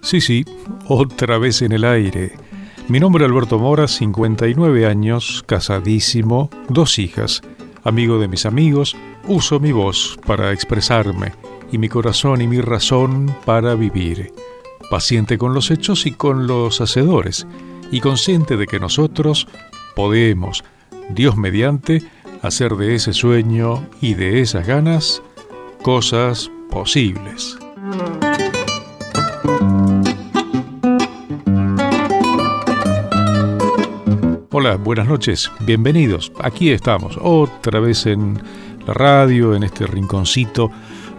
Sí, sí, otra vez en el aire. Mi nombre es Alberto Mora, 59 años, casadísimo, 2 hijas, amigo de mis amigos, uso mi voz para expresarme y mi corazón y mi razón para vivir. Paciente con los hechos y con los hacedores, y consciente de que nosotros podemos, Dios mediante, hacer de ese sueño y de esas ganas cosas posibles. Hola, buenas noches, bienvenidos. Aquí estamos, otra vez en la radio, en este rinconcito,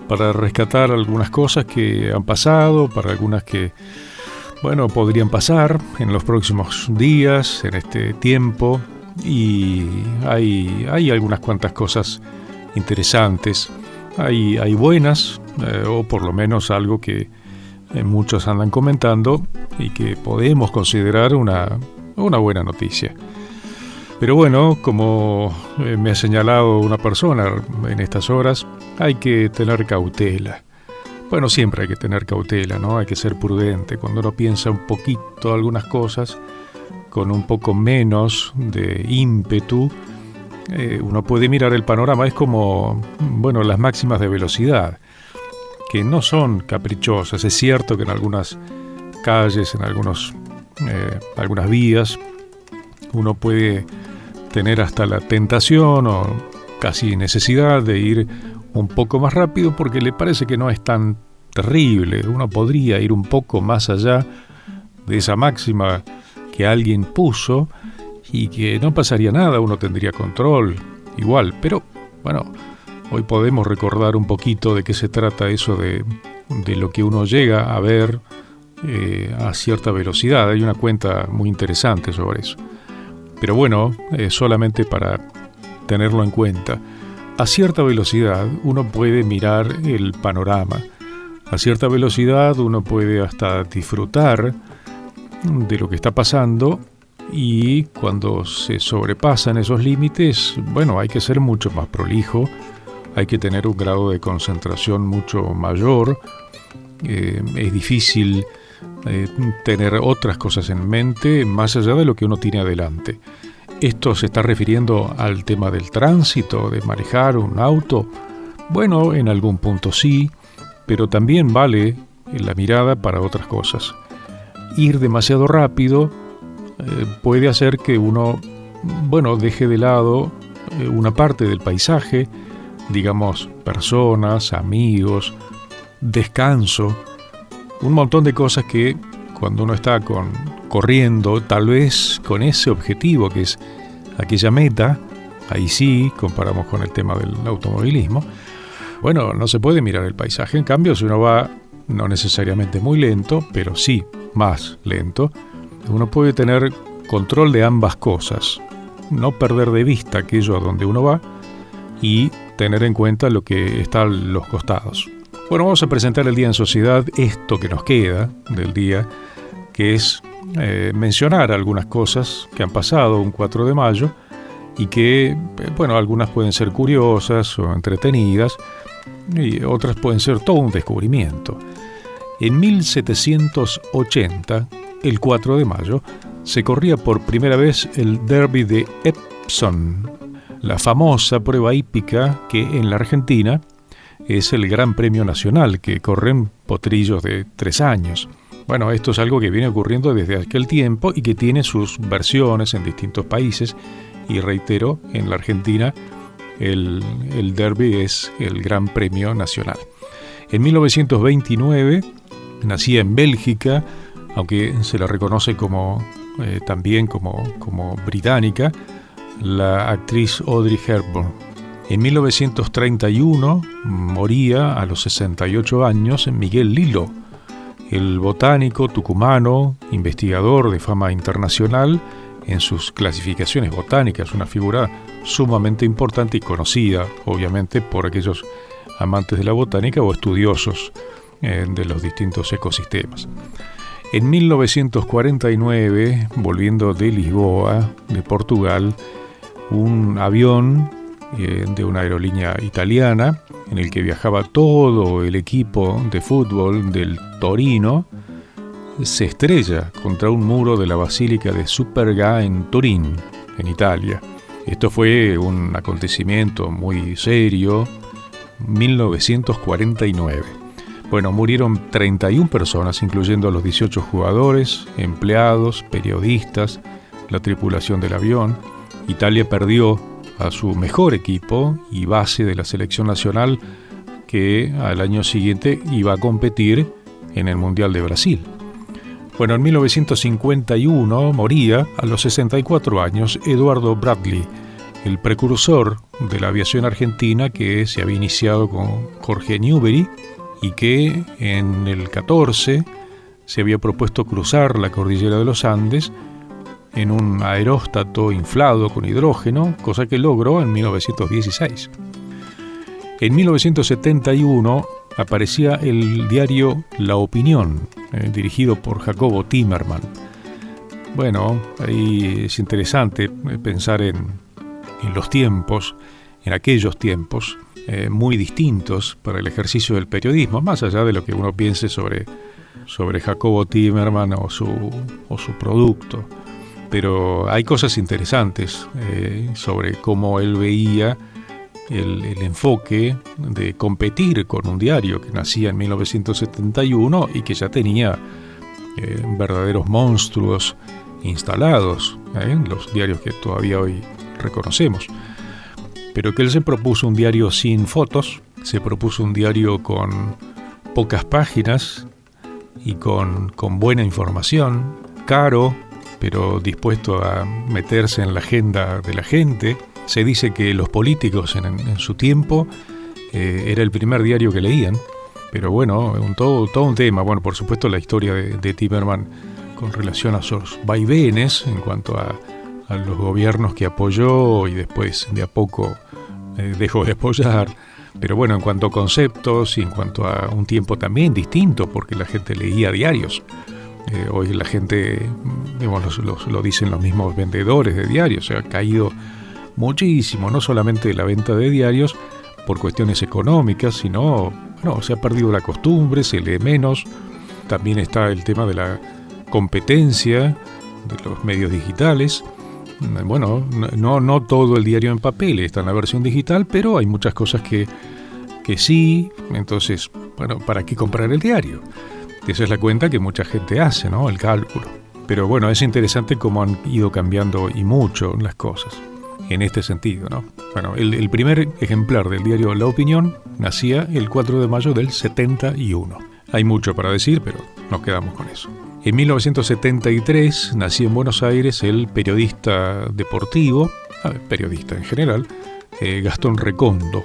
para rescatar algunas cosas que han pasado, para algunas que, podrían pasar en los próximos días, en este tiempo, y hay algunas cuantas cosas interesantes. Hay buenas, o por lo menos algo que muchos andan comentando y que podemos considerar una buena noticia. Pero bueno, como me ha señalado una persona en estas horas, hay que tener cautela. Bueno, siempre hay que tener cautela, ¿no? Hay que ser prudente. Cuando uno piensa un poquito algunas cosas, con un poco menos de ímpetu, uno puede mirar el panorama. Es como, las máximas de velocidad, que no son caprichosas. Es cierto que en algunas calles, en algunas vías, uno puede tener hasta la tentación o casi necesidad de ir un poco más rápido porque le parece que no es tan terrible. Uno podría ir un poco más allá de esa máxima que alguien puso y que no pasaría nada, uno tendría control igual. Pero hoy podemos recordar un poquito de qué se trata eso de lo que uno llega a ver a cierta velocidad. Hay una cuenta muy interesante sobre eso. Pero solamente para tenerlo en cuenta. A cierta velocidad uno puede mirar el panorama. A cierta velocidad uno puede hasta disfrutar de lo que está pasando, y cuando se sobrepasan esos límites, hay que ser mucho más prolijo, hay que tener un grado de concentración mucho mayor. Es difícil tener otras cosas en mente más allá de lo que uno tiene adelante. Esto se está refiriendo al tema del tránsito, de manejar un auto. En algún punto sí, pero también vale la mirada para otras cosas. Ir demasiado rápido puede hacer que uno, deje de lado una parte del paisaje, digamos, personas, amigos, descanso, un montón de cosas que cuando uno está corriendo, tal vez con ese objetivo que es aquella meta, ahí sí comparamos con el tema del automovilismo, no se puede mirar el paisaje. En cambio, si uno va no necesariamente muy lento, pero sí más lento, uno puede tener control de ambas cosas, no perder de vista aquello a donde uno va y tener en cuenta lo que está a los costados. Vamos a presentar el día en sociedad, esto que nos queda del día, que es mencionar algunas cosas que han pasado un 4 de mayo y que, algunas pueden ser curiosas o entretenidas y otras pueden ser todo un descubrimiento. En 1780, el 4 de mayo, se corría por primera vez el Derby de Epsom, la famosa prueba hípica que en la Argentina es el Gran Premio Nacional, que corren potrillos de 3 años. Esto es algo que viene ocurriendo desde aquel tiempo y que tiene sus versiones en distintos países. Y reitero, en la Argentina el Derby es el Gran Premio Nacional. En 1929 nacía en Bélgica, aunque se la reconoce también como británica, la actriz Audrey Hepburn. En 1931 moría a los 68 años Miguel Lilo, el botánico tucumano, investigador de fama internacional en sus clasificaciones botánicas, una figura sumamente importante y conocida, obviamente, por aquellos amantes de la botánica o estudiosos de los distintos ecosistemas. En 1949, volviendo de Lisboa, de Portugal, un avión de una aerolínea italiana en el que viajaba todo el equipo de fútbol del Torino se estrella contra un muro de la Basílica de Superga en Turín, en Italia. Esto fue un acontecimiento muy serio, 1949. Bueno, murieron 31 personas, incluyendo a los 18 jugadores, empleados, periodistas, la tripulación del avión. Italia perdió a su mejor equipo y base de la selección nacional, que al año siguiente iba a competir en el Mundial de Brasil. Bueno, en 1951 moría a los 64 años Eduardo Bradley, el precursor de la aviación argentina, que se había iniciado con Jorge Newbery y que en el 14 se había propuesto cruzar la cordillera de los Andes en un aeróstato inflado con hidrógeno, cosa que logró en 1916. En 1971 aparecía el diario La Opinión, dirigido por Jacobo Timerman. Bueno, ahí es interesante pensar en los tiempos, en aquellos tiempos muy distintos para el ejercicio del periodismo, más allá de lo que uno piense sobre Jacobo Timerman o su producto. Pero hay cosas interesantes sobre cómo él veía el enfoque de competir con un diario que nacía en 1971 y que ya tenía verdaderos monstruos instalados, los diarios que todavía hoy reconocemos. Pero que él se propuso un diario sin fotos, se propuso un diario con pocas páginas y con buena información, caro, pero dispuesto a meterse en la agenda de la gente. Se dice que los políticos en su tiempo era el primer diario que leían, pero bueno, todo un tema. Bueno, por supuesto la historia de Timerman con relación a sus vaivenes en cuanto a los gobiernos que apoyó y después de a poco dejó de apoyar. Pero bueno, en cuanto a conceptos y en cuanto a un tiempo también distinto, porque la gente leía diarios. Hoy la gente, digamos, lo dicen los mismos vendedores de diarios, ha caído muchísimo, no solamente la venta de diarios por cuestiones económicas, sino, bueno, se ha perdido la costumbre, se lee menos. También está el tema de la competencia de los medios digitales. Bueno, no todo el diario en papel está en la versión digital, pero hay muchas cosas que sí. Entonces, bueno, ¿para qué comprar el diario? Esa es la cuenta que mucha gente hace, ¿no? El cálculo. Pero bueno, es interesante cómo han ido cambiando y mucho las cosas en este sentido, ¿no? Bueno, el primer ejemplar del diario La Opinión nacía el 4 de mayo del 71. Hay mucho para decir, pero nos quedamos con eso. En 1973 nació en Buenos Aires el periodista deportivo, periodista en general, Gastón Recondo,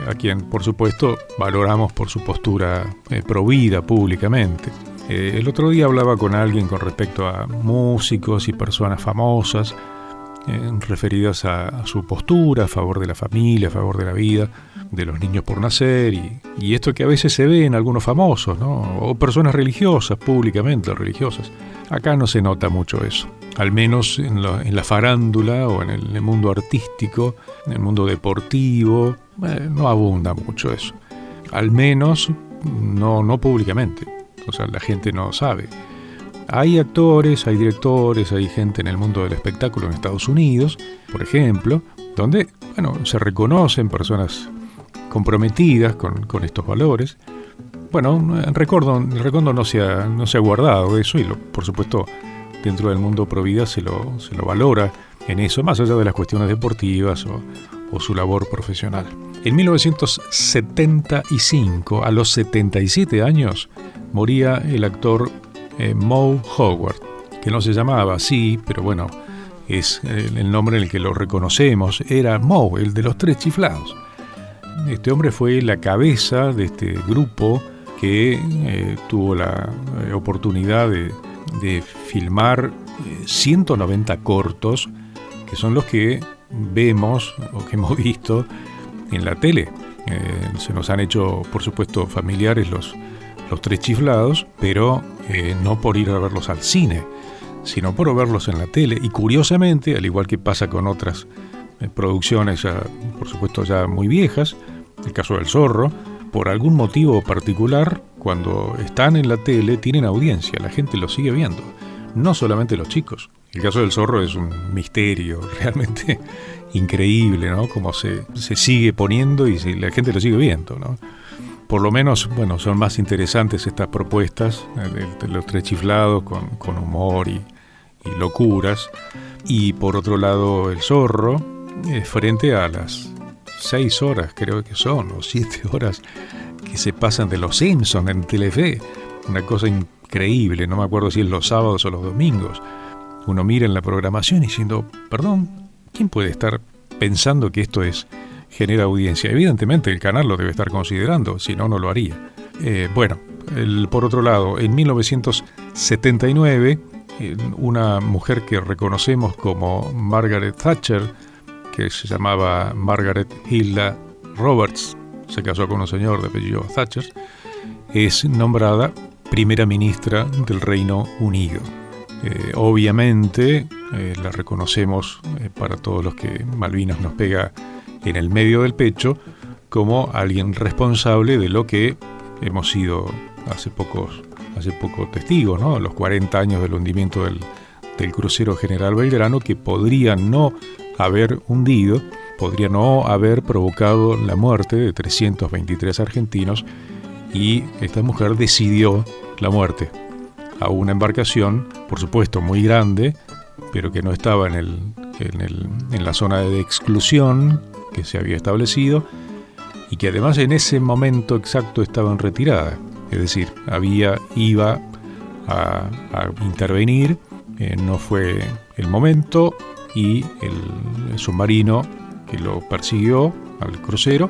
a quien por supuesto valoramos por su postura provida públicamente. El otro día hablaba con alguien con respecto a músicos y personas famosas referidas a su postura a favor de la familia, a favor de la vida, de los niños por nacer y esto que a veces se ve en algunos famosos, ¿no? O personas religiosas, públicamente religiosas. Acá no se nota mucho eso, al menos en la farándula o en el mundo artístico, en el mundo deportivo, no abunda mucho eso, al menos no públicamente, o sea, la gente no sabe. Hay actores, hay directores, hay gente en el mundo del espectáculo en Estados Unidos, por ejemplo, donde, bueno, se reconocen personas comprometidas con estos valores. Bueno, el Recondo no se ha guardado eso y por supuesto dentro del mundo pro vida se lo valora en eso, más allá de las cuestiones deportivas o su labor profesional. En 1975, a los 77 años, moría el actor Moe Howard, que no se llamaba así, pero bueno, es el nombre en el que lo reconocemos. Era Moe, el de los Tres Chiflados. Este hombre fue la cabeza de este grupo que tuvo la oportunidad de filmar 190 cortos, que son los que vemos o que hemos visto en la tele. Se nos han hecho, por supuesto, familiares los Tres Chiflados, pero no por ir a verlos al cine, sino por verlos en la tele. Y curiosamente, al igual que pasa con otras producciones, ya, por supuesto, ya muy viejas, el caso del Zorro, por algún motivo particular, cuando están en la tele tienen audiencia, la gente los sigue viendo, no solamente los chicos. El caso del zorro es un misterio realmente increíble, ¿no? Como se sigue poniendo y la gente lo sigue viendo, ¿no? Por lo menos, bueno, son más interesantes estas propuestas de los tres chiflados con humor y locuras. Y por otro lado, el zorro, frente a las 6 horas, creo que son, o 7 horas, que se pasan de los Simpsons en Telefe. Una cosa increíble, no me acuerdo si es los sábados o los domingos. Uno mira en la programación diciendo, perdón, ¿quién puede estar pensando que esto genera audiencia? Evidentemente el canal lo debe estar considerando, si no, no lo haría. Por otro lado, en 1979, una mujer que reconocemos como Margaret Thatcher, que se llamaba Margaret Hilda Roberts, se casó con un señor de apellido Thatcher, es nombrada primera ministra del Reino Unido. Obviamente la reconocemos para todos los que Malvinas nos pega en el medio del pecho como alguien responsable de lo que hemos sido hace poco testigos, ¿no? Los 40 años del hundimiento del crucero General Belgrano, que podría no haber hundido, podría no haber provocado la muerte de 323 argentinos, y esta mujer decidió la muerte a una embarcación, por supuesto muy grande, pero que no estaba en la zona de exclusión que se había establecido, y que además en ese momento exacto estaba en retirada, es decir, iba a intervenir, no fue el momento, y el submarino que lo persiguió al crucero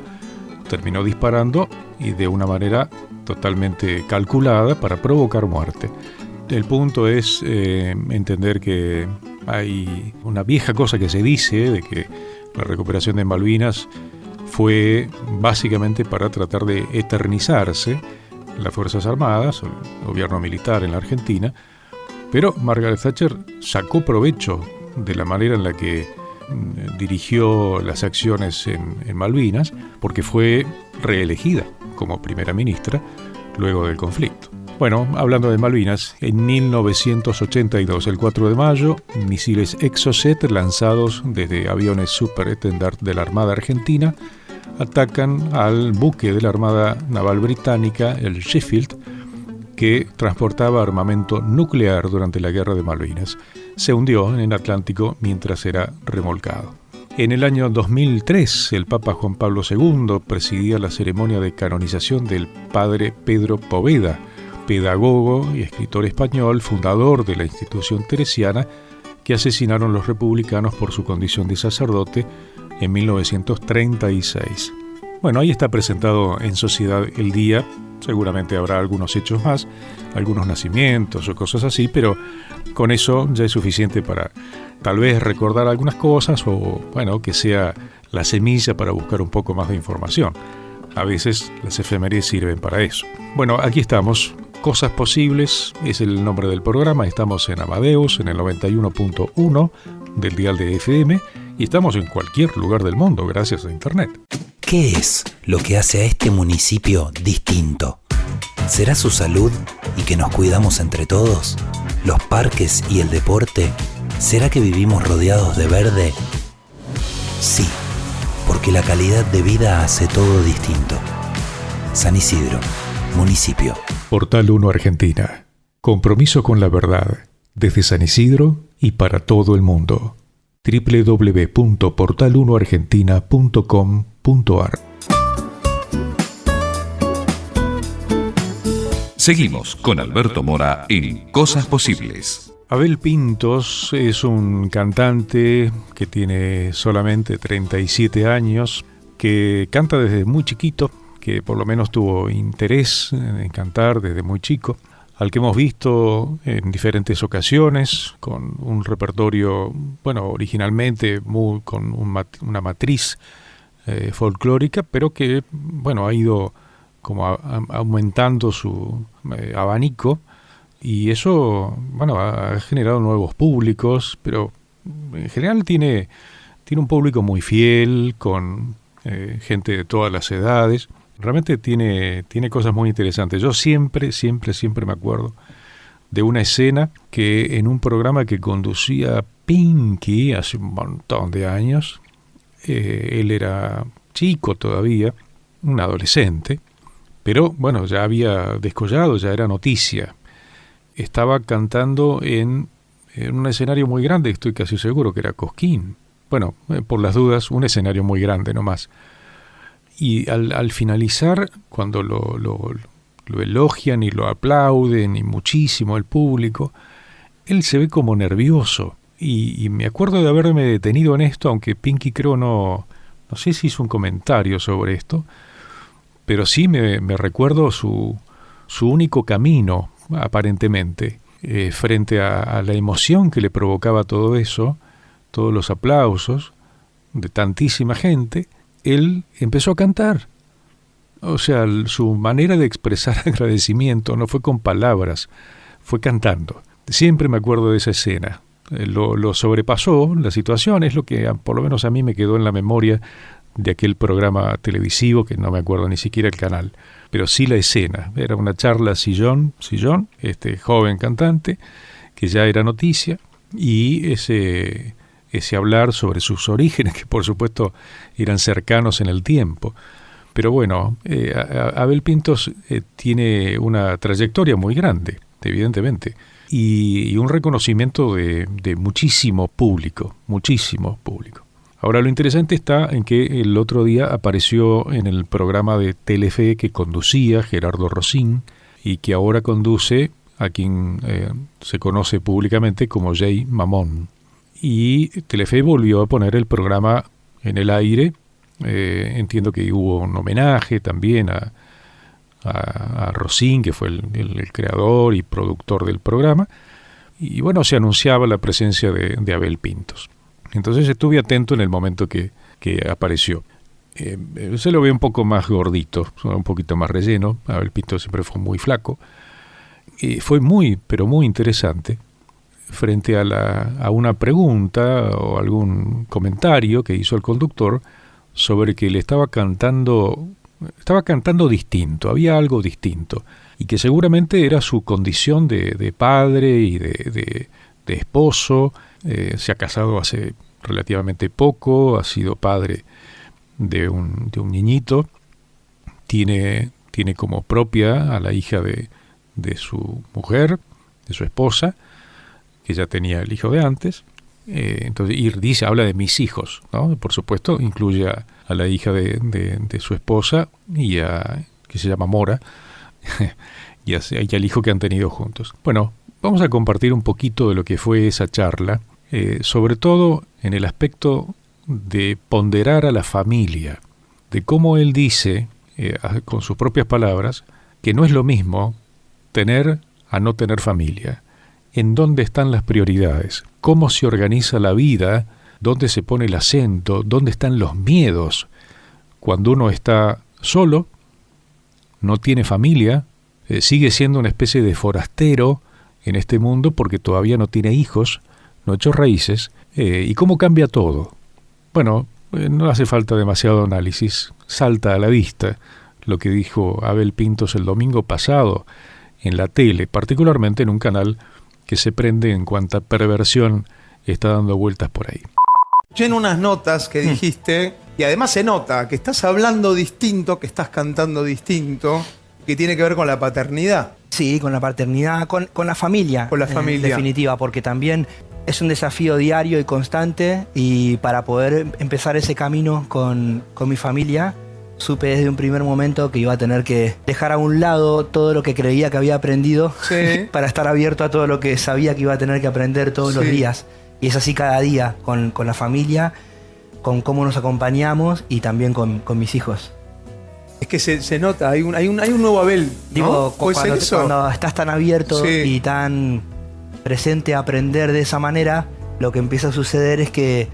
terminó disparando, y de una manera totalmente calculada para provocar muerte. El punto es entender que hay una vieja cosa que se dice de que la recuperación de Malvinas fue básicamente para tratar de eternizarse las Fuerzas Armadas, el gobierno militar en la Argentina, pero Margaret Thatcher sacó provecho de la manera en la que dirigió las acciones en Malvinas, porque fue reelegida como primera ministra luego del conflicto. Bueno, hablando de Malvinas, en 1982, el 4 de mayo, misiles Exocet lanzados desde aviones Superétendard de la Armada Argentina atacan al buque de la Armada Naval Británica, el Sheffield, que transportaba armamento nuclear durante la Guerra de Malvinas. Se hundió en el Atlántico mientras era remolcado. En el año 2003, el Papa Juan Pablo II presidía la ceremonia de canonización del padre Pedro Poveda, pedagogo y escritor español, fundador de la institución teresiana, que asesinaron los republicanos por su condición de sacerdote en 1936. Bueno, ahí está presentado en Sociedad el día. Seguramente habrá algunos hechos más, algunos nacimientos o cosas así, pero con eso ya es suficiente para tal vez recordar algunas cosas o, bueno, que sea la semilla para buscar un poco más de información. A veces las efemérides sirven para eso. Bueno, aquí estamos. Cosas Posibles es el nombre del programa. Estamos en Amadeus, en el 91.1 del dial de FM, y estamos en cualquier lugar del mundo gracias a Internet. ¿Qué es lo que hace a este municipio distinto? ¿Será su salud y que nos cuidamos entre todos? ¿Los parques y el deporte? ¿Será que vivimos rodeados de verde? Sí, porque la calidad de vida hace todo distinto. San Isidro, municipio. Portal 1 Argentina. Compromiso con la verdad. Desde San Isidro y para todo el mundo. www.portal1argentina.com.ar. Seguimos con Alberto Mora en Cosas Posibles. Abel Pintos es un cantante que tiene solamente 37 años, que canta desde muy chiquito, que por lo menos tuvo interés en cantar desde muy chico, al que hemos visto en diferentes ocasiones con un repertorio, bueno, originalmente con una matriz folclórica, pero que, bueno, ha ido como aumentando su abanico, y eso, bueno, ha generado nuevos públicos, pero en general tiene un público muy fiel, con gente de todas las edades. Realmente tiene cosas muy interesantes. Yo siempre me acuerdo de una escena que en un programa que conducía Pinky hace un montón de años, él era chico todavía, un adolescente, pero bueno, ya había descollado, ya era noticia. Estaba cantando en un escenario muy grande, estoy casi seguro que era Cosquín. Bueno, por las dudas, un escenario muy grande nomás. Y al finalizar, cuando lo elogian y lo aplauden, y muchísimo el público, él se ve como nervioso. Y me acuerdo de haberme detenido en esto, aunque Pinky creo no sé si hizo un comentario sobre esto, pero sí me recuerdo su único camino, aparentemente, frente a la emoción que le provocaba todo eso, todos los aplausos de tantísima gente. Él empezó a cantar. O sea, su manera de expresar agradecimiento no fue con palabras, fue cantando. Siempre me acuerdo de esa escena. Lo sobrepasó la situación, es lo que por lo menos a mí me quedó en la memoria de aquel programa televisivo, que no me acuerdo ni siquiera el canal, pero sí la escena. Era una charla Sillón, este joven cantante, que ya era noticia, y ese hablar sobre sus orígenes, que por supuesto eran cercanos en el tiempo. Pero bueno, Abel Pintos tiene una trayectoria muy grande, evidentemente, y un reconocimiento de muchísimo público. Ahora, lo interesante está en que el otro día apareció en el programa de Telefe que conducía Gerardo Rosín y que ahora conduce a quien se conoce públicamente como Jay Mamón. Y Telefe volvió a poner el programa en el aire. Entiendo que hubo un homenaje también a Rosín, que fue el creador y productor del programa. Y bueno, se anunciaba la presencia de Abel Pintos. Entonces estuve atento en el momento que apareció. Se lo ve un poco más gordito, un poquito más relleno. Abel Pintos siempre fue muy flaco. Fue pero muy interesante frente a una pregunta o algún comentario que hizo el conductor sobre que le estaba cantando distinto, había algo distinto, y que seguramente era su condición de padre y de esposo. Se ha casado hace relativamente poco, ha sido padre de un niñito, tiene como propia a la hija de su mujer, de su esposa, que ya tenía el hijo de antes. Entonces, habla de mis hijos, ¿no? Por supuesto, incluye a la hija de su esposa y que se llama Mora, y al hijo que han tenido juntos. Bueno, vamos a compartir un poquito de lo que fue esa charla, sobre todo en el aspecto de ponderar a la familia, de cómo él dice, con sus propias palabras, que no es lo mismo tener a no tener familia. ¿En dónde están las prioridades? ¿Cómo se organiza la vida? ¿Dónde se pone el acento? ¿Dónde están los miedos? Cuando uno está solo, no tiene familia, sigue siendo una especie de forastero en este mundo porque todavía no tiene hijos, no ha hecho raíces. ¿Y cómo cambia todo? Bueno, no hace falta demasiado análisis. Salta a la vista lo que dijo Abel Pintos el domingo pasado en la tele, particularmente en un canal que se prende en cuanta perversión está dando vueltas por ahí. En unas notas que dijiste, y además se nota que estás hablando distinto, que estás cantando distinto, que tiene que ver con la paternidad. Sí, con la paternidad, con la familia. Con la familia. En definitiva, porque también es un desafío diario y constante, y para poder empezar ese camino con mi familia, supe desde un primer momento que iba a tener que dejar a un lado todo lo que creía que había aprendido, sí, para estar abierto a todo lo que sabía que iba a tener que aprender todos los días. Y es así cada día, con la familia, con cómo nos acompañamos y también con mis hijos. Es que se nota, hay un nuevo Abel, ¿no? Digo, cuando estás tan abierto y tan presente a aprender de esa manera, lo que empieza a suceder es que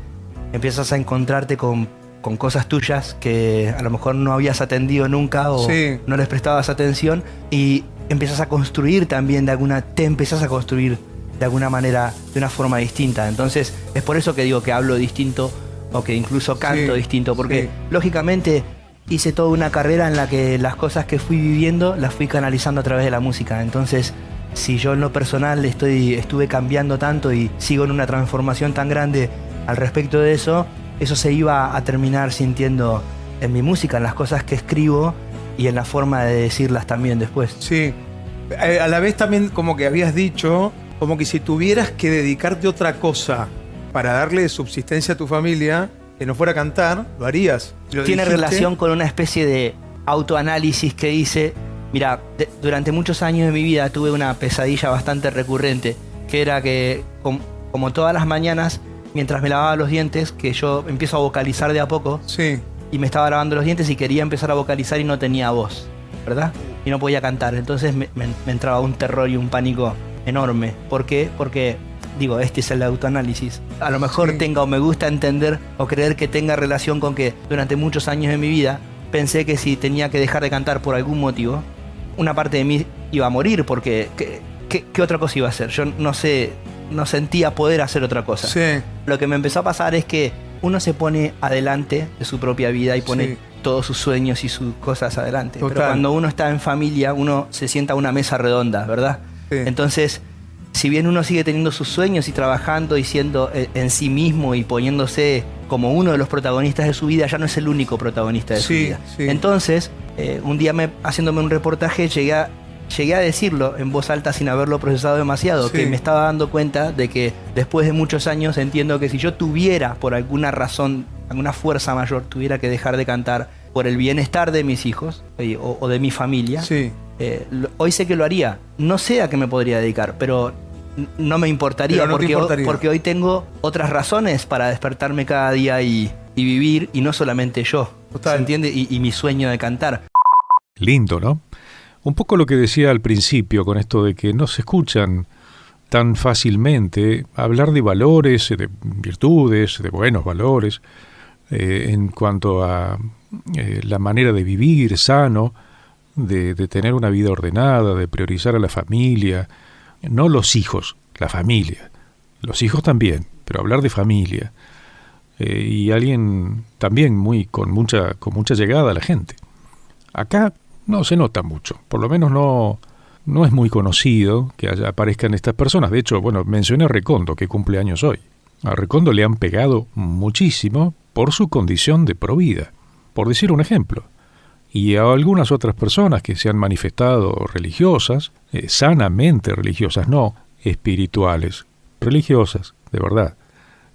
empiezas a encontrarte con cosas tuyas que a lo mejor no habías atendido nunca o no les prestabas atención, y empiezas a construir también te empezás a construir de alguna manera, de una forma distinta. Entonces es por eso que digo que hablo distinto o que incluso canto distinto, porque lógicamente hice toda una carrera en la que las cosas que fui viviendo las fui canalizando a través de la música. Entonces, si yo en lo personal estuve cambiando tanto y sigo en una transformación tan grande al respecto de eso se iba a terminar sintiendo en mi música, en las cosas que escribo y en la forma de decirlas también después. Sí. A la vez también como que habías dicho, como que si tuvieras que dedicarte a otra cosa para darle subsistencia a tu familia, que no fuera cantar, lo harías. Tiene relación con una especie de autoanálisis que hice. Mira, durante muchos años de mi vida tuve una pesadilla bastante recurrente, que era que, como todas las mañanas, mientras me lavaba los dientes, que yo empiezo a vocalizar de a poco, sí, y me estaba lavando los dientes y quería empezar a vocalizar y no tenía voz, ¿verdad? Y no podía cantar. Entonces me entraba un terror y un pánico enorme. ¿Por qué? Porque, digo, este es el autoanálisis. A lo mejor sí, tenga o me gusta entender o creer que tenga relación con que durante muchos años de mi vida pensé que si tenía que dejar de cantar por algún motivo, una parte de mí iba a morir, porque ¿qué otra cosa iba a hacer? Yo no sentía poder hacer otra cosa. sí. Lo que me empezó a pasar es que uno se pone adelante de su propia vida y pone Sí. todos sus sueños y sus cosas adelante. Total. Pero cuando uno está en familia, uno se sienta a una mesa redonda, ¿verdad? Sí. Entonces, si bien uno sigue teniendo sus sueños y trabajando y siendo en sí mismo y poniéndose como uno de los protagonistas de su vida, ya no es el único protagonista de su Sí, vida. sí. Entonces, un día haciéndome un reportaje, llegué a decirlo en voz alta sin haberlo procesado demasiado, Sí. que me estaba dando cuenta de que después de muchos años entiendo que si yo tuviera, por alguna razón, alguna fuerza mayor, tuviera que dejar de cantar por el bienestar de mis hijos o de mi familia, Sí. hoy sé que lo haría. No sé a qué me podría dedicar, pero no me importaría, Pero no te importaría. porque hoy tengo otras razones para despertarme cada día y vivir, y no solamente yo. Total. ¿Se entiende? Y mi sueño de cantar. Lindo, ¿no? Un poco lo que decía al principio con esto de que no se escuchan tan fácilmente hablar de valores, de virtudes, de buenos valores, en cuanto a la manera de vivir sano, de tener una vida ordenada, de priorizar a la familia, no los hijos, la familia. Los hijos también, pero hablar de familia. Y alguien también con mucha llegada a la gente. Acá no se nota mucho, por lo menos no es muy conocido que aparezcan estas personas. De hecho, bueno, mencioné a Recondo, que cumple años hoy. A Recondo le han pegado muchísimo por su condición de provida, por decir un ejemplo. Y a algunas otras personas que se han manifestado religiosas, sanamente religiosas, no espirituales, religiosas, de verdad,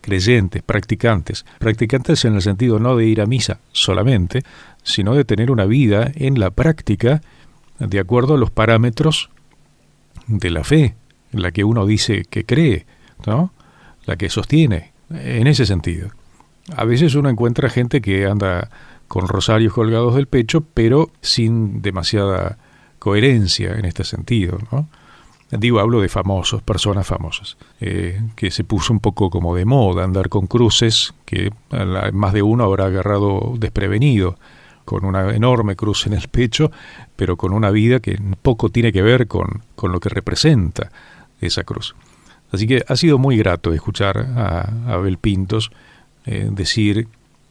creyentes, practicantes en el sentido no de ir a misa solamente, sino de tener una vida en la práctica de acuerdo a los parámetros de la fe, en la que uno dice que cree, ¿no? La que sostiene, en ese sentido. A veces uno encuentra gente que anda con rosarios colgados del pecho, pero sin demasiada coherencia en este sentido, ¿no? Digo, hablo de famosos, personas famosas, que se puso un poco como de moda andar con cruces que más de uno habrá agarrado desprevenido, con una enorme cruz en el pecho, pero con una vida que poco tiene que ver con lo que representa esa cruz. Así que ha sido muy grato escuchar a Abel Pintos decir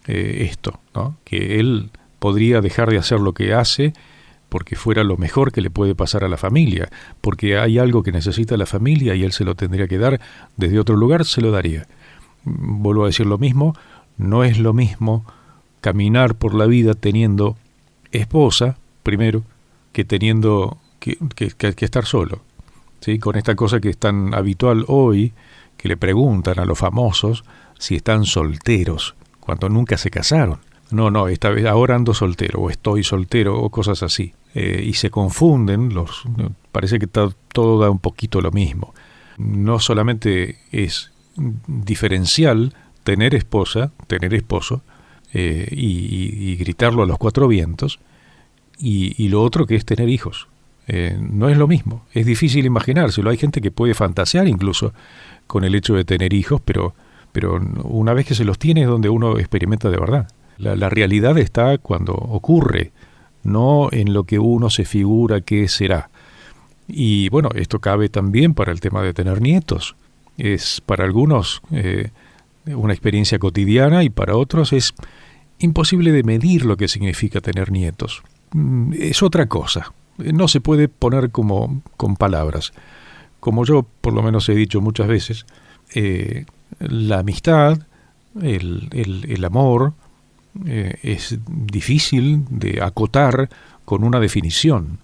esto, ¿no? Que él podría dejar de hacer lo que hace porque fuera lo mejor que le puede pasar a la familia, porque hay algo que necesita la familia y él se lo tendría que dar desde otro lugar, se lo daría. Vuelvo a decir lo mismo, no es lo mismo caminar por la vida teniendo esposa, primero, que teniendo que estar solo, ¿sí? Con esta cosa que es tan habitual hoy, que le preguntan a los famosos si están solteros, cuando nunca se casaron. No, esta vez ahora ando soltero, o estoy soltero, o cosas así. Y se confunden, parece que todo da un poquito lo mismo. No solamente es diferencial tener esposa, tener esposo, y gritarlo a los cuatro vientos, y lo otro que es tener hijos. No es lo mismo, es difícil imaginárselo. Hay gente que puede fantasear incluso con el hecho de tener hijos, pero una vez que se los tiene es donde uno experimenta de verdad. La realidad está cuando ocurre, no en lo que uno se figura que será. Y bueno, esto cabe también para el tema de tener nietos. Es para algunos una experiencia cotidiana y para otros es imposible de medir lo que significa tener nietos. Es otra cosa. No se puede poner como con palabras. Como yo por lo menos he dicho muchas veces, la amistad, el amor, es difícil de acotar con una definición.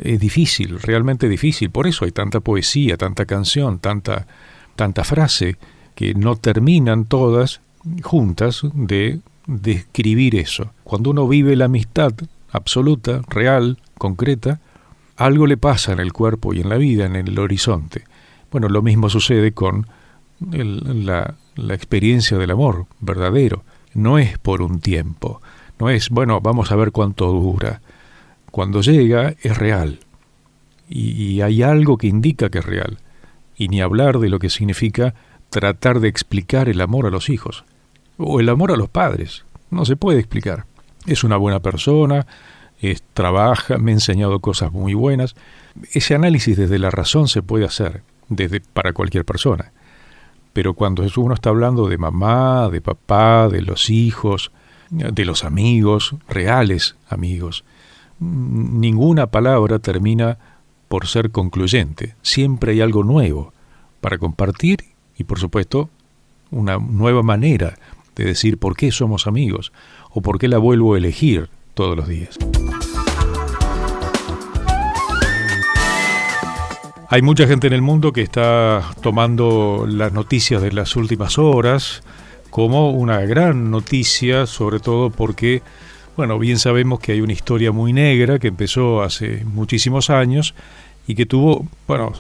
Es difícil, realmente difícil. Por eso hay tanta poesía, tanta canción, tanta frase que no terminan todas juntas de describir eso. Cuando uno vive la amistad absoluta, real, concreta, algo le pasa en el cuerpo y en la vida, en el horizonte. Bueno, lo mismo sucede con la experiencia del amor verdadero. No es por un tiempo, no es, bueno, vamos a ver cuánto dura. Cuando llega es real y hay algo que indica que es real. Y ni hablar de lo que significa tratar de explicar el amor a los hijos o el amor a los padres. No se puede explicar. Es una buena persona, trabaja, me ha enseñado cosas muy buenas. Ese análisis desde la razón se puede hacer para cualquier persona. Pero cuando uno está hablando de mamá, de papá, de los hijos, de los amigos, reales amigos, ninguna palabra termina por ser concluyente. Siempre hay algo nuevo para compartir y, por supuesto, una nueva manera de decir por qué somos amigos o por qué la vuelvo a elegir todos los días. Hay mucha gente en el mundo que está tomando las noticias de las últimas horas como una gran noticia, sobre todo porque, bueno, bien sabemos que hay una historia muy negra que empezó hace muchísimos años y que tuvo, bueno,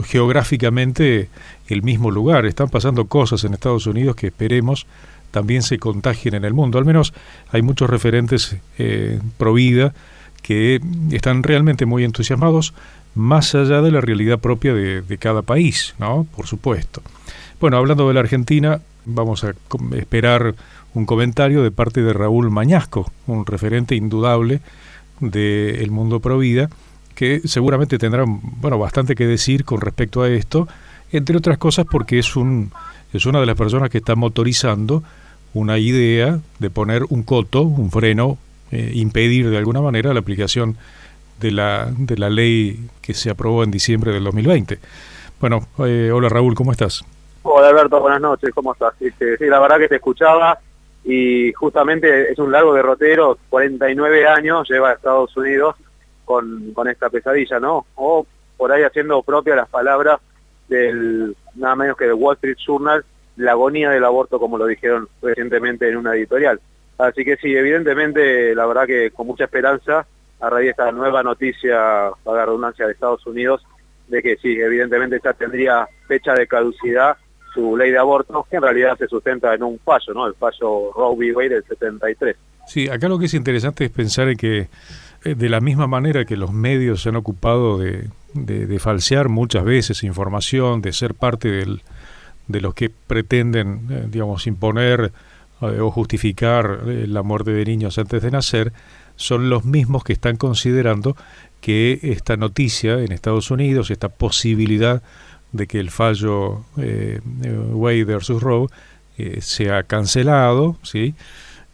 geográficamente el mismo lugar. Están pasando cosas en Estados Unidos que esperemos también se contagien en el mundo. Al menos hay muchos referentes pro vida que están realmente muy entusiasmados, más allá de la realidad propia de cada país, ¿no? Por supuesto. Bueno, hablando de la Argentina, vamos a esperar un comentario de parte de Raúl Mañasco, un referente indudable del mundo pro vida, que seguramente tendrá, bueno, bastante que decir con respecto a esto, entre otras cosas porque es una de las personas que está motorizando una idea de poner un coto, un freno, impedir de alguna manera la aplicación de la ley que se aprobó en diciembre del 2020. Bueno, hola Raúl, ¿cómo estás? Hola Alberto, buenas noches, ¿cómo estás? Sí, la verdad que te escuchaba y justamente es un largo derrotero, 49 años lleva a Estados Unidos con esta pesadilla, ¿no? O por ahí haciendo propia las palabras del nada menos que del Wall Street Journal, la agonía del aborto, como lo dijeron recientemente en una editorial. Así que sí, evidentemente, la verdad que con mucha esperanza, a raíz de esta nueva noticia, para la redundancia, de Estados Unidos, de que sí, evidentemente ya tendría fecha de caducidad su ley de aborto, que en realidad se sustenta en un fallo, ¿no? El fallo Roe v. Wade del 73. Sí, acá lo que es interesante es pensar en que de la misma manera que los medios se han ocupado de falsear muchas veces información, de ser parte de los que pretenden, digamos, imponer o justificar la muerte de niños antes de nacer, son los mismos que están considerando que esta noticia en Estados Unidos, esta posibilidad de que el fallo Wade versus Roe sea cancelado, ¿sí?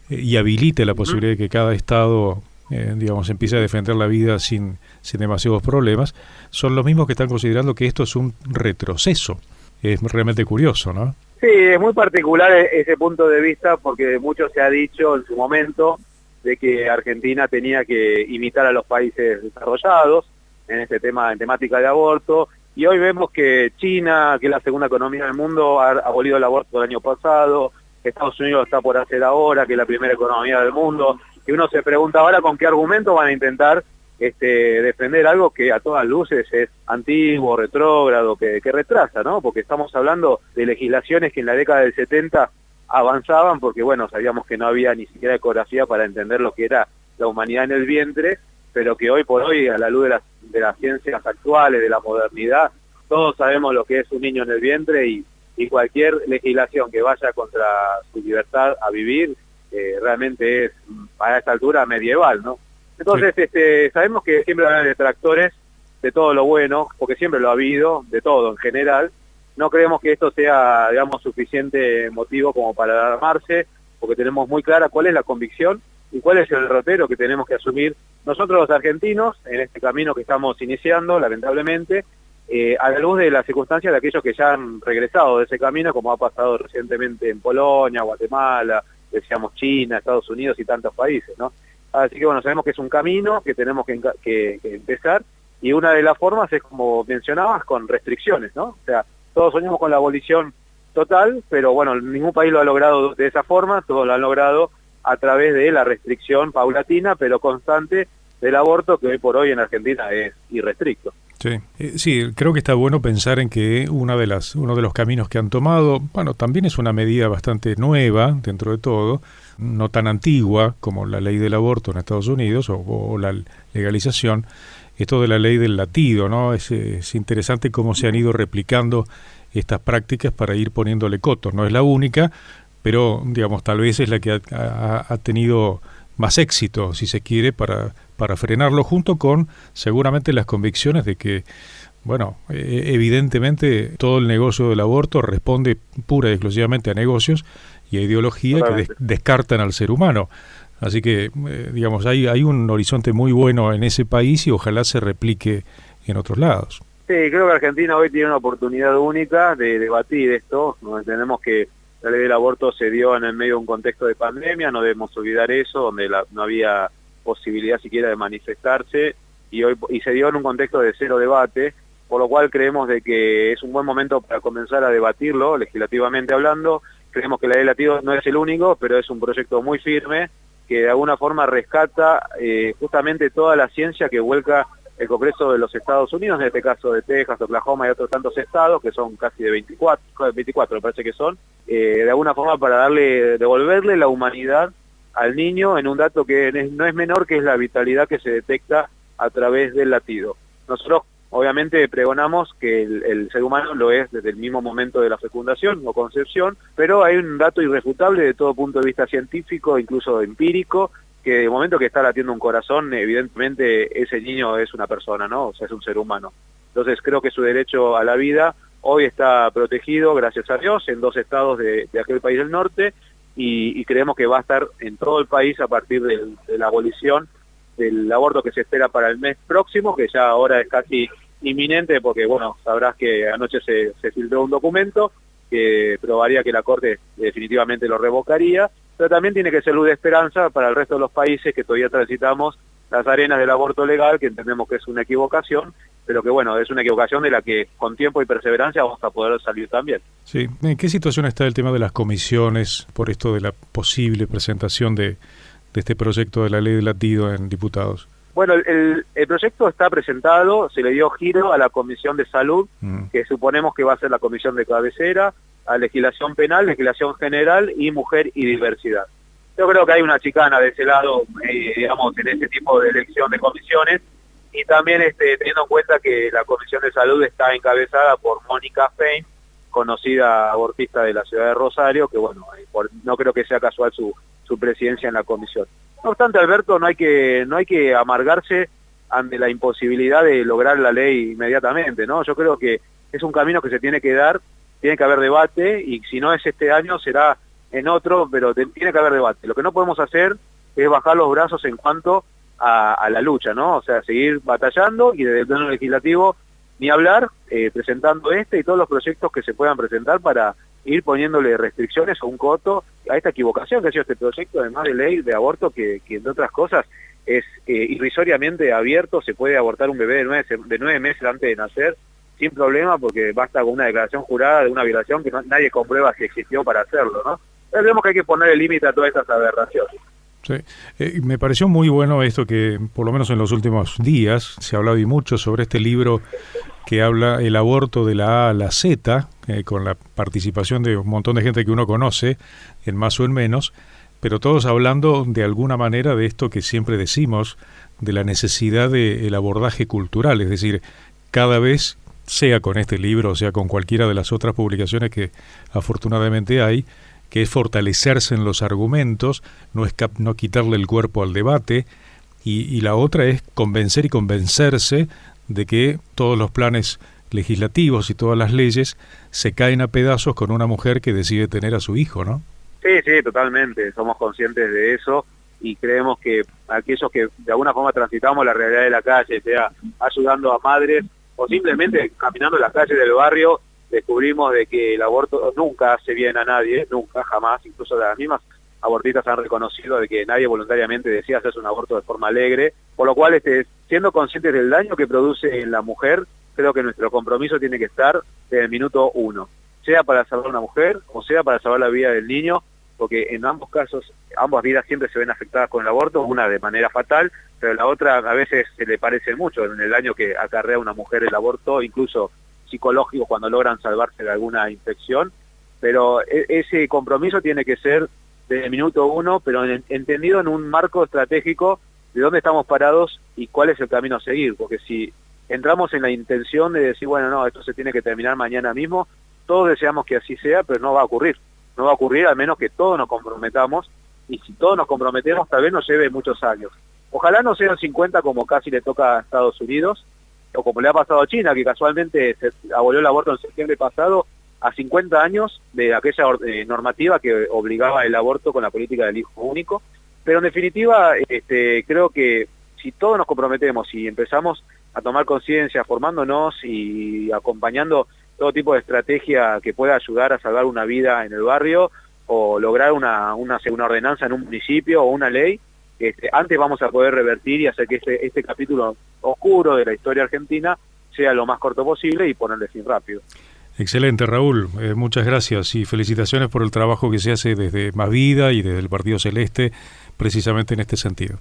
Y habilite la posibilidad de que cada estado, digamos, empiece a defender la vida sin demasiados problemas, son los mismos que están considerando que esto es un retroceso. Es realmente curioso, ¿no? Sí, es muy particular ese punto de vista porque mucho se ha dicho en su momento de que Argentina tenía que imitar a los países desarrollados en este tema, en temática de aborto, y hoy vemos que China, que es la segunda economía del mundo, ha abolido el aborto el año pasado, que Estados Unidos lo está por hacer ahora, que es la primera economía del mundo, y uno se pregunta ahora con qué argumento van a intentar defender algo que a todas luces es antiguo, retrógrado, que retrasa, ¿no? Porque estamos hablando de legislaciones que en la década del 70 avanzaban porque, bueno, sabíamos que no había ni siquiera ecografía para entender lo que era la humanidad en el vientre, pero que hoy por hoy, a la luz de las ciencias actuales, de la modernidad, todos sabemos lo que es un niño en el vientre y cualquier legislación que vaya contra su libertad a vivir realmente es, a esta altura, medieval, ¿no? Entonces, sí. Sabemos que siempre van a haber detractores de todo lo bueno, porque siempre lo ha habido, de todo en general. No creemos que esto sea, digamos, suficiente motivo como para alarmarse. porque tenemos muy clara cuál es la convicción y cuál es el derrotero que tenemos que asumir nosotros los argentinos en este camino que estamos iniciando, lamentablemente, a la luz de las circunstancias de aquellos que ya han regresado de ese camino, como ha pasado recientemente en Polonia, Guatemala, decíamos China, Estados Unidos y tantos países, ¿no? Así que bueno, sabemos que es un camino que tenemos que empezar, y una de las formas es, como mencionabas, con restricciones, ¿no? O sea, todos soñamos con la abolición total, pero bueno, ningún país lo ha logrado de esa forma, todos lo han logrado a través de la restricción paulatina, pero constante, del aborto, que hoy por hoy en Argentina es irrestricto. Sí, sí, creo que está bueno pensar en que uno de los caminos que han tomado, bueno, también es una medida bastante nueva dentro de todo, no tan antigua como la ley del aborto en Estados Unidos o la legalización, esto de la ley del latido, ¿no? Es interesante cómo se han ido replicando estas prácticas para ir poniéndole coto. No es la única, pero digamos tal vez es la que ha tenido más éxito, si se quiere, para frenarlo, junto con seguramente las convicciones de que, bueno, evidentemente todo el negocio del aborto responde pura y exclusivamente a negocios y a ideología que descartan al ser humano. Así que, digamos, hay un horizonte muy bueno en ese país y ojalá se replique en otros lados. Sí, creo que Argentina hoy tiene una oportunidad única de debatir esto. ¿No? Entendemos que la ley del aborto se dio en el medio de un contexto de pandemia, no debemos olvidar eso, donde no había posibilidad siquiera de manifestarse, y se dio en un contexto de cero debate, por lo cual creemos de que es un buen momento para comenzar a debatirlo, legislativamente hablando. Creemos que la ley del latido no es el único, pero es un proyecto muy firme, que de alguna forma rescata justamente toda la ciencia que vuelca el Congreso de los Estados Unidos, en este caso de Texas, Oklahoma y otros tantos estados, que son casi de 24 me parece que son, de alguna forma para devolverle la humanidad al niño en un dato que no es menor, que es la vitalidad que se detecta a través del latido. Nosotros obviamente pregonamos que el ser humano lo es desde el mismo momento de la fecundación o concepción, pero hay un dato irrefutable de todo punto de vista científico, incluso empírico, que de momento que está latiendo un corazón, evidentemente ese niño es una persona, ¿no? O sea, es un ser humano. Entonces creo que su derecho a la vida hoy está protegido, gracias a Dios, en 2 estados de aquel país del norte, y creemos que va a estar en todo el país a partir de la abolición del aborto, que se espera para el mes próximo, que ya ahora es casi inminente, porque bueno, sabrás que anoche se filtró un documento que probaría que la Corte definitivamente lo revocaría, pero también tiene que ser luz de esperanza para el resto de los países que todavía transitamos las arenas del aborto legal, que entendemos que es una equivocación, pero que bueno, es una equivocación de la que con tiempo y perseverancia vamos a poder salir también. Sí, ¿en qué situación está el tema de las comisiones por esto de la posible presentación de este proyecto de la ley del latido en diputados? Bueno, el proyecto está presentado, se le dio giro a la Comisión de Salud, que suponemos que va a ser la comisión de cabecera, a legislación penal, legislación general y mujer y diversidad. Yo creo que hay una chicana de ese lado, digamos, en ese tipo de elección de comisiones, y también teniendo en cuenta que la Comisión de Salud está encabezada por Mónica Fein, conocida abortista de la ciudad de Rosario, que bueno, no creo que sea casual su presidencia en la comisión. No obstante, Alberto, no hay que amargarse ante la imposibilidad de lograr la ley inmediatamente, ¿no? Yo creo que es un camino que se tiene que dar, tiene que haber debate, y si no es este año será en otro, pero tiene que haber debate. Lo que no podemos hacer es bajar los brazos en cuanto a la lucha, ¿no? O sea, seguir batallando, y desde el plano legislativo ni hablar, presentando y todos los proyectos que se puedan presentar para ir poniéndole restricciones o un coto a esta equivocación que ha sido este proyecto, además de ley de aborto, que entre otras cosas es irrisoriamente abierto. Se puede abortar un bebé de 9 meses antes de nacer sin problema, porque basta con una declaración jurada de una violación que nadie comprueba si existió para hacerlo, ¿no? Pero vemos que hay que poner el límite a todas estas aberraciones. Sí. Me pareció muy bueno esto que, por lo menos en los últimos días, se ha hablado y mucho sobre este libro que habla el aborto de la A a la Z, con la participación de un montón de gente que uno conoce, en más o en menos, pero todos hablando de alguna manera de esto que siempre decimos, de la necesidad del abordaje cultural, es decir, cada vez, sea con este libro o sea con cualquiera de las otras publicaciones que afortunadamente hay, que es fortalecerse en los argumentos, no quitarle el cuerpo al debate, y la otra es convencer y convencerse de que todos los planes legislativos y todas las leyes se caen a pedazos con una mujer que decide tener a su hijo, ¿no? Sí, totalmente, somos conscientes de eso y creemos que aquellos que de alguna forma transitamos la realidad de la calle, sea ayudando a madres o simplemente caminando en las calles del barrio, descubrimos de que el aborto nunca hace bien a nadie, nunca, jamás, incluso las mismas abortistas han reconocido de que nadie voluntariamente decide hacerse un aborto de forma alegre, por lo cual siendo conscientes del daño que produce en la mujer, creo que nuestro compromiso tiene que estar desde el minuto 1, sea para salvar a una mujer o sea para salvar la vida del niño, porque en ambos casos, ambas vidas siempre se ven afectadas con el aborto, una de manera fatal, pero la otra a veces se le parece mucho en el daño que acarrea a una mujer el aborto, incluso psicológico cuando logran salvarse de alguna infección, pero ese compromiso tiene que ser desde el minuto 1, pero entendido en un marco estratégico de dónde estamos parados y cuál es el camino a seguir, porque si entramos en la intención de decir, bueno, no, esto se tiene que terminar mañana mismo, todos deseamos que así sea, pero no va a ocurrir al menos que todos nos comprometamos, y si todos nos comprometemos tal vez nos lleve muchos años. Ojalá no sean 50 como casi le toca a Estados Unidos, o como le ha pasado a China, que casualmente se abolió el aborto en septiembre pasado, a 50 años de aquella normativa que obligaba el aborto con la política del hijo único. Pero en definitiva, creo que si todos nos comprometemos y empezamos a tomar conciencia, formándonos y acompañando todo tipo de estrategia que pueda ayudar a salvar una vida en el barrio o lograr una ordenanza en un municipio o una ley, antes vamos a poder revertir y hacer que este capítulo oscuro de la historia argentina sea lo más corto posible y ponerle fin rápido. Excelente, Raúl. Muchas gracias y felicitaciones por el trabajo que se hace desde Más Vida y desde el Partido Celeste, precisamente en este sentido.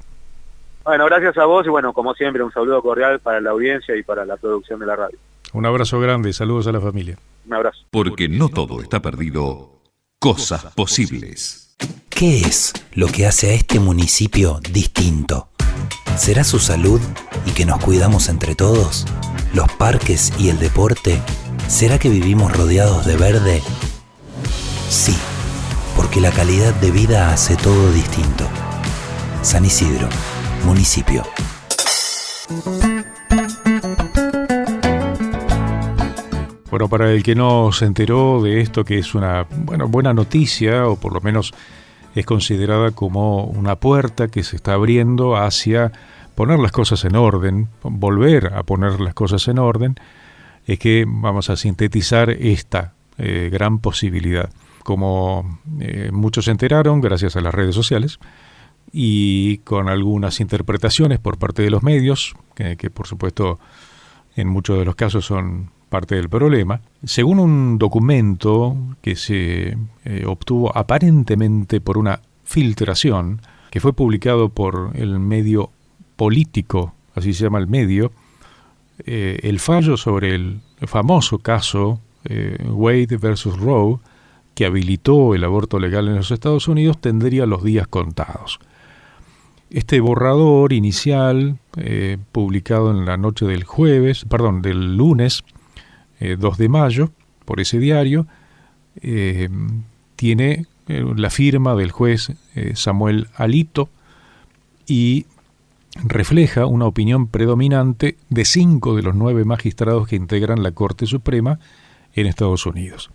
Bueno, gracias a vos y bueno, como siempre, un saludo cordial para la audiencia y para la producción de la radio. Un abrazo grande y saludos a la familia. Un abrazo. Porque no todo está perdido. Cosas posibles. ¿Qué es lo que hace a este municipio distinto? ¿Será su salud y que nos cuidamos entre todos? ¿Los parques y el deporte? ¿Será que vivimos rodeados de verde? Sí, porque la calidad de vida hace todo distinto. San Isidro, municipio. Bueno, para el que no se enteró de esto, que es una buena noticia, o por lo menos es considerada como una puerta que se está abriendo hacia poner las cosas en orden, volver a poner las cosas en orden, es que vamos a sintetizar esta gran posibilidad. Como muchos se enteraron gracias a las redes sociales y con algunas interpretaciones por parte de los medios, que por supuesto en muchos de los casos son parte del problema, según un documento que se obtuvo aparentemente por una filtración, que fue publicado por el medio Político, así se llama el medio, el fallo sobre el famoso caso Wade versus Roe, que habilitó el aborto legal en los Estados Unidos, tendría los días contados. Este borrador inicial, publicado en la noche del lunes 2 de mayo, por ese diario, tiene la firma del juez Samuel Alito y refleja una opinión predominante de 5 de los 9 magistrados que integran la Corte Suprema en Estados Unidos.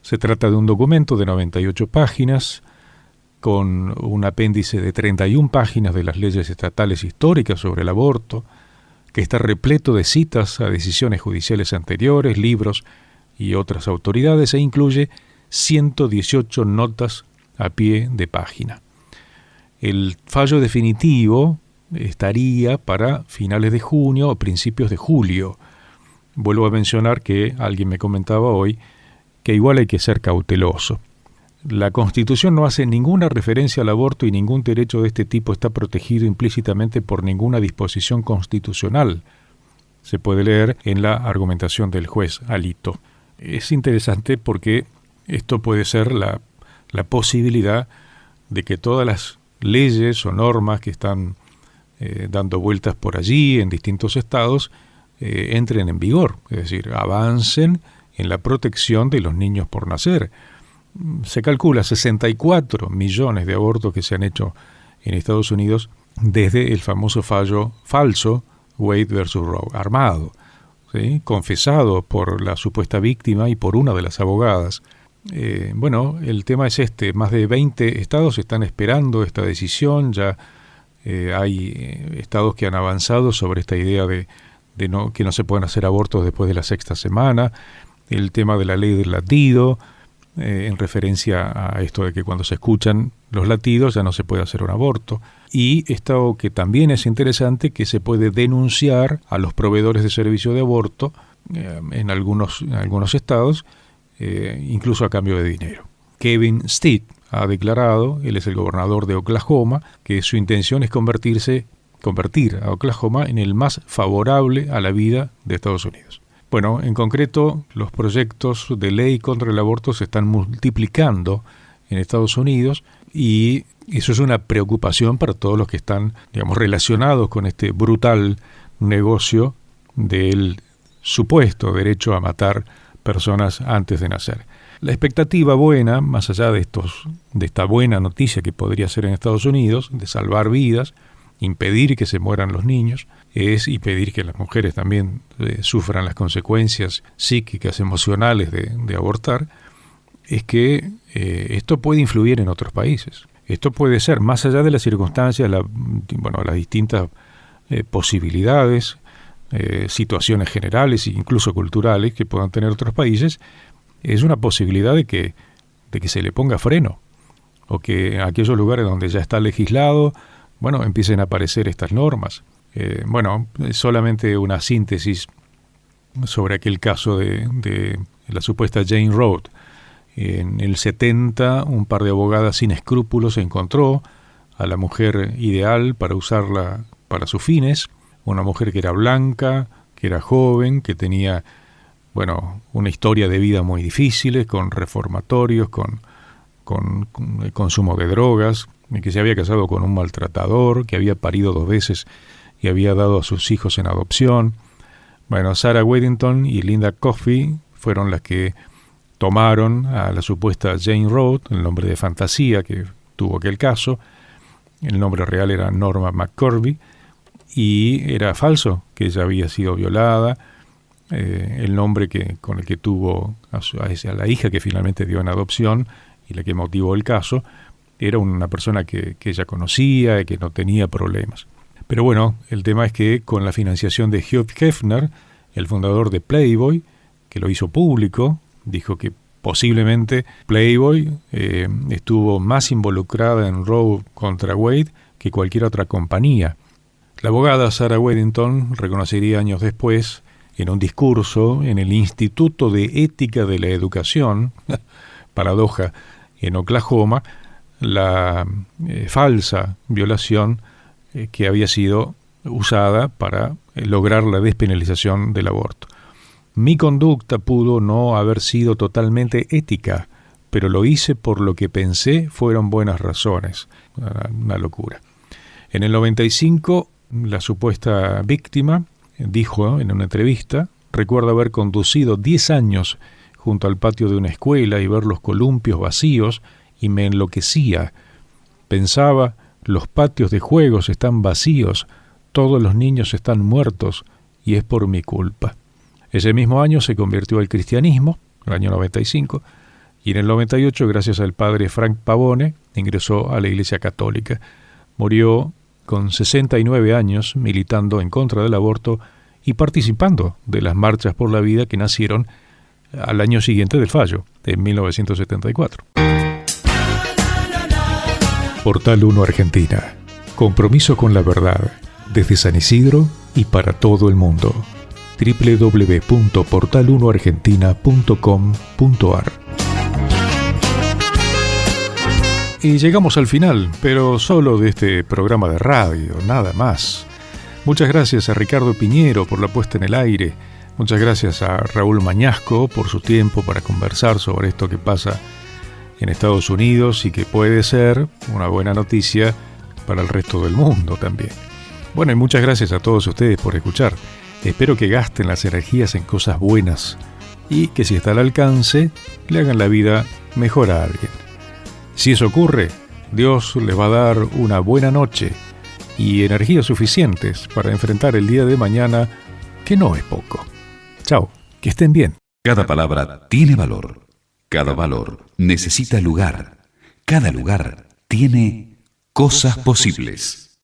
Se trata de un documento de 98 páginas, con un apéndice de 31 páginas de las leyes estatales históricas sobre el aborto, que está repleto de citas a decisiones judiciales anteriores, libros y otras autoridades, e incluye 118 notas a pie de página. El fallo definitivo estaría para finales de junio o principios de julio. Vuelvo a mencionar que alguien me comentaba hoy que igual hay que ser cauteloso. La Constitución no hace ninguna referencia al aborto y ningún derecho de este tipo está protegido implícitamente por ninguna disposición constitucional. Se puede leer en la argumentación del juez Alito. Es interesante porque esto puede ser la posibilidad de que todas las leyes o normas que están dando vueltas por allí en distintos estados entren en vigor, es decir, avancen en la protección de los niños por nacer. Se calcula 64 millones de abortos que se han hecho en Estados Unidos desde el famoso fallo falso Wade versus Roe, armado, ¿sí?, confesado por la supuesta víctima y por una de las abogadas. Bueno, el tema es más de 20 estados están esperando esta decisión, ya hay estados que han avanzado sobre esta idea de que no se pueden hacer abortos después de la 6ª semana, el tema de la ley del latido, en referencia a esto de que cuando se escuchan los latidos ya no se puede hacer un aborto. Y esto que también es interesante, que se puede denunciar a los proveedores de servicio de aborto en algunos estados, incluso a cambio de dinero. Kevin Stitt ha declarado, él es el gobernador de Oklahoma, que su intención es convertir a Oklahoma en el más favorable a la vida de Estados Unidos. Bueno, en concreto, los proyectos de ley contra el aborto se están multiplicando en Estados Unidos y eso es una preocupación para todos los que están, digamos, relacionados con este brutal negocio del supuesto derecho a matar personas antes de nacer. La expectativa buena, más allá de esta buena noticia que podría ser en Estados Unidos, de salvar vidas, impedir que se mueran los niños, es impedir que las mujeres también sufran las consecuencias psíquicas, emocionales de abortar, es que esto puede influir en otros países. Esto puede ser, más allá de las circunstancias, las distintas posibilidades, situaciones generales e incluso culturales que puedan tener otros países, es una posibilidad de que se le ponga freno, o que aquellos lugares donde ya está legislado, empiecen a aparecer estas normas. Solamente una síntesis sobre aquel caso de la supuesta Jane Roe. En el 70, un par de abogadas sin escrúpulos encontró a la mujer ideal para usarla para sus fines, una mujer que era blanca, que era joven, que tenía, una historia de vida muy difícil, con reformatorios, con el consumo de drogas, que se había casado con un maltratador, que había parido 2 veces y había dado a sus hijos en adopción. Sarah Weddington y Linda Coffey fueron las que tomaron a la supuesta Jane Roe, el nombre de fantasía que tuvo aquel caso. El nombre real era Norma McCorvey, y era falso que ella había sido violada. El nombre con el que tuvo a la hija que finalmente dio en adopción y la que motivó el caso era una persona que ella conocía y que no tenía problemas. Pero el tema es que con la financiación de Hugh Hefner, el fundador de Playboy, que lo hizo público, dijo que posiblemente Playboy estuvo más involucrada en Roe contra Wade que cualquier otra compañía. La abogada Sarah Weddington reconocería años después, en un discurso en el Instituto de Ética de la Educación, paradoja, en Oklahoma, la falsa violación que había sido usada para lograr la despenalización del aborto. Mi conducta pudo no haber sido totalmente ética, pero lo hice por lo que pensé fueron buenas razones. Una locura. En el 95, la supuesta víctima dijo en una entrevista: recuerdo haber conducido 10 años junto al patio de una escuela y ver los columpios vacíos y me enloquecía. Pensaba, los patios de juegos están vacíos, todos los niños están muertos y es por mi culpa. Ese mismo año se convirtió al cristianismo, el año 95, y en el 98, gracias al padre Frank Pavone, ingresó a la Iglesia Católica. Murió con 69 años militando en contra del aborto y participando de las marchas por la vida que nacieron al año siguiente del fallo, en 1974. Portal 1 Argentina. Compromiso con la verdad, desde San Isidro y para todo el mundo. www.portal1argentina.com.ar. Y llegamos al final, pero solo de este programa de radio, nada más. Muchas gracias a Ricardo Piñero por la puesta en el aire. Muchas gracias a Raúl Mañasco por su tiempo para conversar sobre esto que pasa en Estados Unidos y que puede ser una buena noticia para el resto del mundo también. Bueno, y muchas gracias a todos ustedes por escuchar. Espero que gasten las energías en cosas buenas y que, si está al alcance, le hagan la vida mejor a alguien. Si eso ocurre, Dios les va a dar una buena noche y energías suficientes para enfrentar el día de mañana, que no es poco. Chao, que estén bien. Cada palabra tiene valor. Cada valor necesita lugar. Cada lugar tiene cosas posibles.